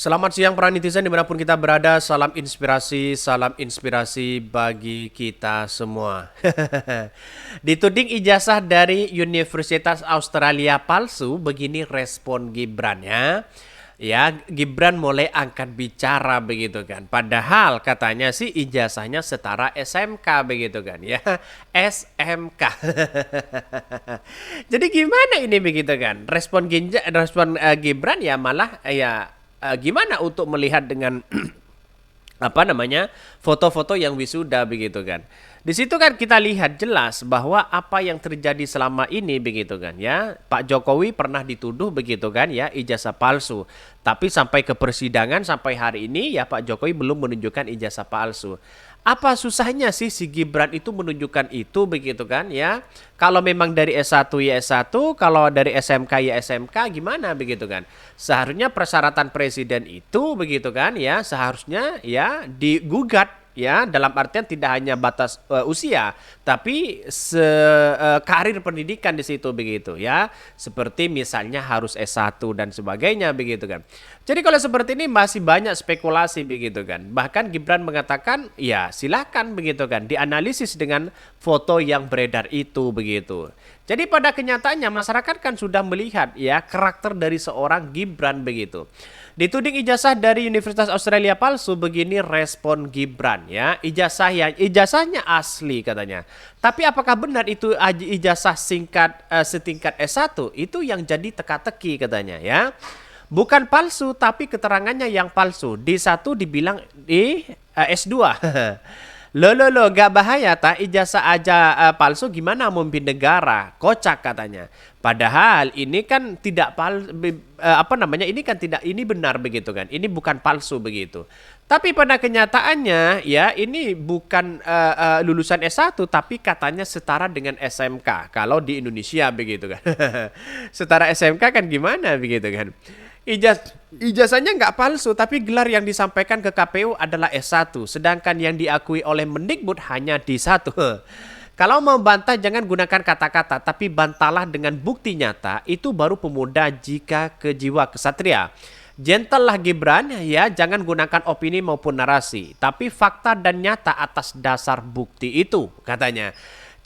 Selamat siang para netizen dimanapun kita berada, salam inspirasi bagi kita semua. Dituding ijazah dari Universitas Australia palsu, begini respon Gibran ya. Ya, Gibran mulai angkat bicara begitu kan. Padahal katanya sih ijazahnya setara SMK begitu kan ya. SMK. Jadi gimana ini begitu kan? Gibran ya malah gimana untuk melihat dengan apa namanya foto-foto yang wisuda begitu kan. Di situ kan kita lihat jelas bahwa apa yang terjadi selama ini begitu kan ya. Pak Jokowi pernah dituduh begitu kan ya ijazah palsu. Tapi sampai ke persidangan sampai hari ini ya Pak Jokowi belum menunjukkan ijazah palsu. Apa susahnya sih si Gibran itu menunjukkan itu begitu kan ya. Kalau memang dari S1 ya S1, kalau dari SMK ya SMK gimana begitu kan. Seharusnya persyaratan presiden itu begitu kan ya seharusnya ya digugat ya dalam artian tidak hanya batas usia tapi karir pendidikan di situ begitu ya seperti misalnya harus S1 dan sebagainya begitu kan. Jadi kalau seperti ini masih banyak spekulasi begitu kan. Bahkan Gibran mengatakan ya silakan begitu kan dianalisis dengan foto yang beredar itu begitu. Jadi pada kenyataannya masyarakat kan sudah melihat ya karakter dari seorang Gibran begitu. Dituding ijazah dari Universitas Australia palsu, begini respon Gibran ya. Ijazahnya asli katanya. Tapi apakah benar itu ijazah setingkat S1? Itu yang jadi teka-teki katanya ya. Bukan palsu tapi keterangannya yang palsu. D1 dibilang di S2. Lo, gak bahaya tak ijazah aja palsu gimana memimpin negara? Kocak katanya. Padahal ini kan tidak ini benar begitu kan. Ini bukan palsu begitu. Tapi pada kenyataannya ya ini bukan lulusan S1 tapi katanya setara dengan SMK kalau di Indonesia begitu kan. Setara SMK kan gimana begitu kan. Ijazahnya nggak palsu, tapi gelar yang disampaikan ke KPU adalah S1, sedangkan yang diakui oleh Mendikbud hanya D1. Kalau mau bantah jangan gunakan kata-kata, tapi bantalah dengan bukti nyata, itu baru pemuda jika ke jiwa kesatria. Gentle lah Gibran, ya jangan gunakan opini maupun narasi, tapi fakta dan nyata atas dasar bukti itu, katanya.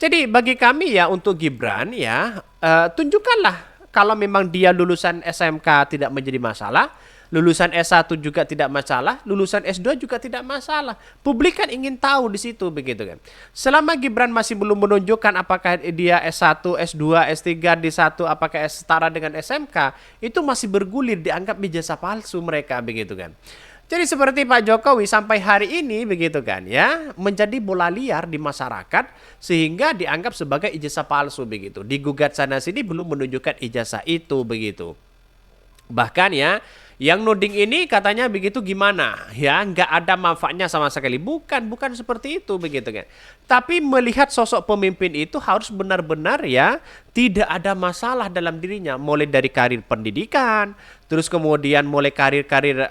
Jadi bagi kami ya untuk Gibran ya, tunjukkanlah. Kalau memang dia lulusan SMK tidak menjadi masalah, lulusan S1 juga tidak masalah, lulusan S2 juga tidak masalah. Publik kan ingin tahu di situ begitu kan. Selama Gibran masih belum menunjukkan apakah dia S1, S2, S3, D1 apakah setara dengan SMK, itu masih bergulir dianggap ijazah palsu mereka begitu kan. Jadi seperti Pak Jokowi sampai hari ini begitu kan ya menjadi bola liar di masyarakat sehingga dianggap sebagai ijazah palsu begitu. Digugat sana sini belum menunjukkan ijazah itu begitu. Bahkan ya yang nuding ini katanya begitu gimana ya nggak ada manfaatnya sama sekali. Bukan seperti itu begitu kan. Tapi melihat sosok pemimpin itu harus benar-benar ya tidak ada masalah dalam dirinya. Mulai dari karir pendidikan, terus kemudian mulai karir-karir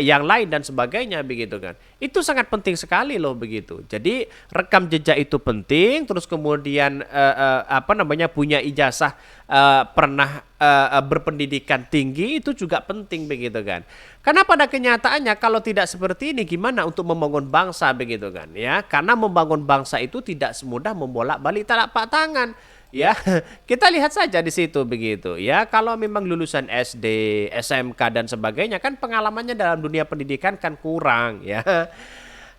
yang lain dan sebagainya begitu kan. Itu sangat penting sekali loh begitu. Jadi rekam jejak itu penting, terus kemudian punya ijazah pernah berpendidikan tinggi itu juga penting begitu kan. Karena pada kenyataannya kalau tidak seperti ini gimana untuk membangun bangsa begitu kan ya. Karena membangun bangsa itu tidak semudah membolak-balik telapak tangan. Ya, kita lihat saja di situ begitu. Ya, kalau memang lulusan SD, SMK dan sebagainya kan pengalamannya dalam dunia pendidikan kan kurang ya.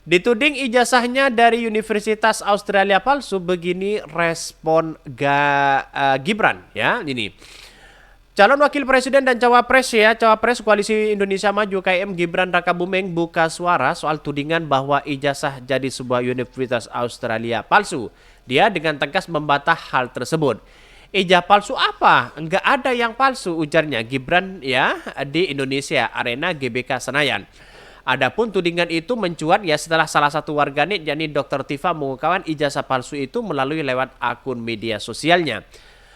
Dituding ijazahnya dari Universitas Australia palsu, begini respon Gibran ya. Ini calon wakil presiden dan cawapres koalisi Indonesia Maju KM Gibran Rakabuming buka suara soal tudingan bahwa ijazah jadi sebuah Universitas Australia palsu. Dia dengan tegas membantah hal tersebut. Ijazah palsu apa? Enggak ada yang palsu, ujarnya Gibran ya di Indonesia Arena GBK Senayan. Adapun tudingan itu mencuat ya setelah salah satu warganet yakni Dr. Tifa mengungkapkan ijazah palsu itu melalui lewat akun media sosialnya.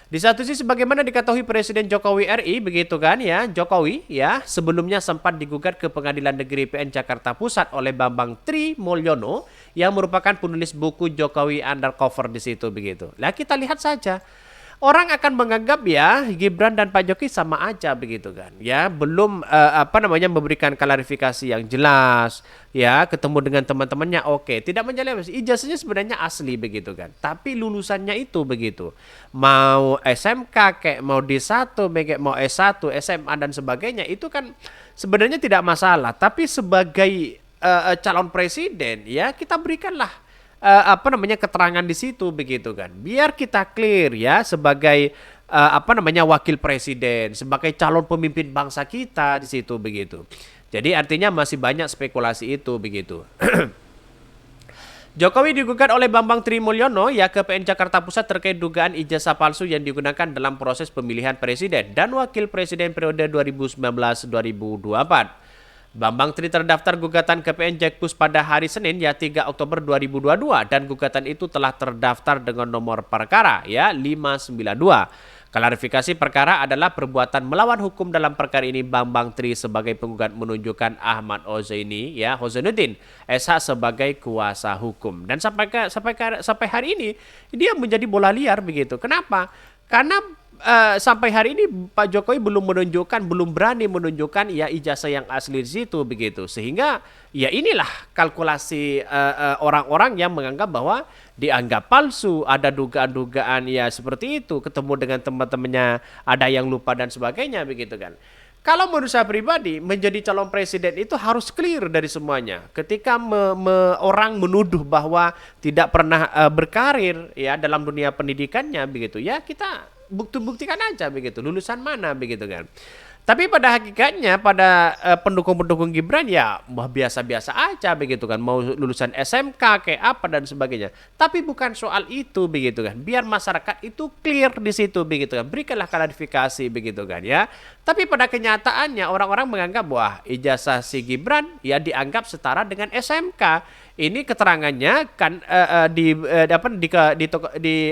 Di satu sisi sebagaimana diketahui Presiden Jokowi RI begitu kan ya, Jokowi ya sebelumnya sempat digugat ke Pengadilan Negeri PN Jakarta Pusat oleh Bambang Tri Mulyono yang merupakan penulis buku Jokowi Undercover di situ begitu. Lah kita lihat saja orang akan menganggap ya Gibran dan Pak Jokowi sama aja begitu kan. Ya, belum memberikan klarifikasi yang jelas, ya, ketemu dengan teman-temannya oke, tidak menjalani ijazahnya sebenarnya asli begitu kan. Tapi lulusannya itu begitu. Mau SMK kayak mau D1, kayak mau S1, SMA dan sebagainya itu kan sebenarnya tidak masalah, tapi sebagai calon presiden ya kita berikanlah keterangan di situ begitu kan, biar kita clear ya sebagai wakil presiden, sebagai calon pemimpin bangsa kita di situ begitu. Jadi artinya masih banyak spekulasi itu begitu. Jokowi digugat oleh Bambang Trimulyono ya ke PN Jakarta Pusat terkait dugaan ijazah palsu yang digunakan dalam proses pemilihan presiden dan wakil presiden periode 2019-2024. Bambang Tri terdaftar gugatan ke PN Jakpus pada hari Senin ya 3 Oktober 2022 dan gugatan itu telah terdaftar dengan nomor perkara ya 592. Klarifikasi perkara adalah perbuatan melawan hukum dalam perkara ini. Bambang Tri sebagai penggugat menunjukkan Ahmad Hozainuddin SH sebagai kuasa hukum dan sampai hari ini dia menjadi bola liar begitu. Kenapa? Karena sampai hari ini Pak Jokowi belum berani menunjukkan ya ijazah yang asli di situ begitu, sehingga ya inilah kalkulasi orang-orang yang menganggap bahwa dianggap palsu, ada dugaan-dugaan ya seperti itu, ketemu dengan teman-temannya ada yang lupa dan sebagainya begitu kan. Kalau menurut saya pribadi, menjadi calon presiden itu harus clear dari semuanya. Ketika orang menuduh bahwa tidak pernah berkarir ya dalam dunia pendidikannya begitu, ya kita buktikan aja begitu, lulusan mana begitu kan. Tapi pada hakikatnya pada pendukung-pendukung Gibran ya biasa-biasa aja begitu kan, mau lulusan SMK kayak apa dan sebagainya. Tapi bukan soal itu begitu kan. Biar masyarakat itu clear di situ begitu kan. Berikanlah klarifikasi begitu kan ya. Tapi pada kenyataannya orang-orang menganggap wah ijazah si Gibran ya dianggap setara dengan SMK. Ini keterangannya kan di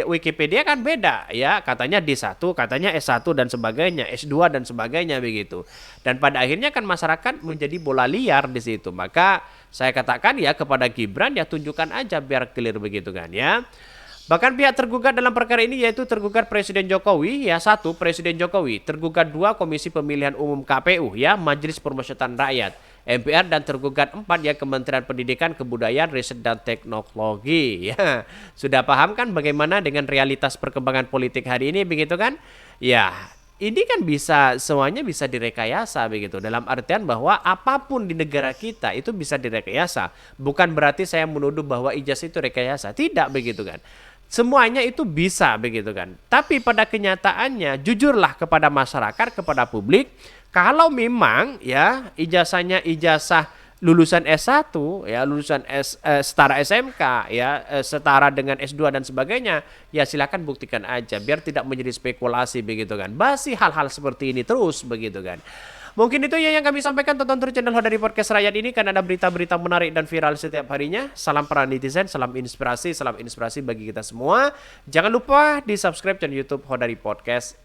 Wikipedia kan beda ya, katanya D1, katanya S1 dan sebagainya, S2 dan sebagainya begitu. Dan pada akhirnya kan masyarakat menjadi bola liar di situ. Maka saya katakan ya kepada Gibran ya tunjukkan aja biar clear begitu kan ya. Bahkan pihak tergugat dalam perkara ini yaitu tergugat Presiden Jokowi ya 1 Presiden Jokowi, tergugat 2 Komisi Pemilihan Umum KPU ya Majelis Permusyawaratan Rakyat MPR dan tergugat 4 ya Kementerian Pendidikan, Kebudayaan, Riset dan Teknologi ya. Sudah paham kan bagaimana dengan realitas perkembangan politik hari ini begitu kan? Ya, ini kan semuanya bisa direkayasa begitu. Dalam artian bahwa apapun di negara kita itu bisa direkayasa. Bukan berarti saya menuduh bahwa ijazah itu rekayasa, tidak begitu kan. Semuanya itu bisa begitu kan. Tapi pada kenyataannya jujurlah kepada masyarakat, kepada publik, kalau memang ya ijazahnya ijazah lulusan S1 ya, lulusan setara SMK ya, setara dengan S2 dan sebagainya, ya silakan buktikan aja biar tidak menjadi spekulasi begitu kan. Basi hal-hal seperti ini terus begitu kan. Mungkin itu ya yang kami sampaikan. Tonton terus channel Hodari Podcast Rakyat ini kan ada berita-berita menarik dan viral setiap harinya. Salam para netizen, salam inspirasi bagi kita semua. Jangan lupa di subscribe channel YouTube Hodari Podcast.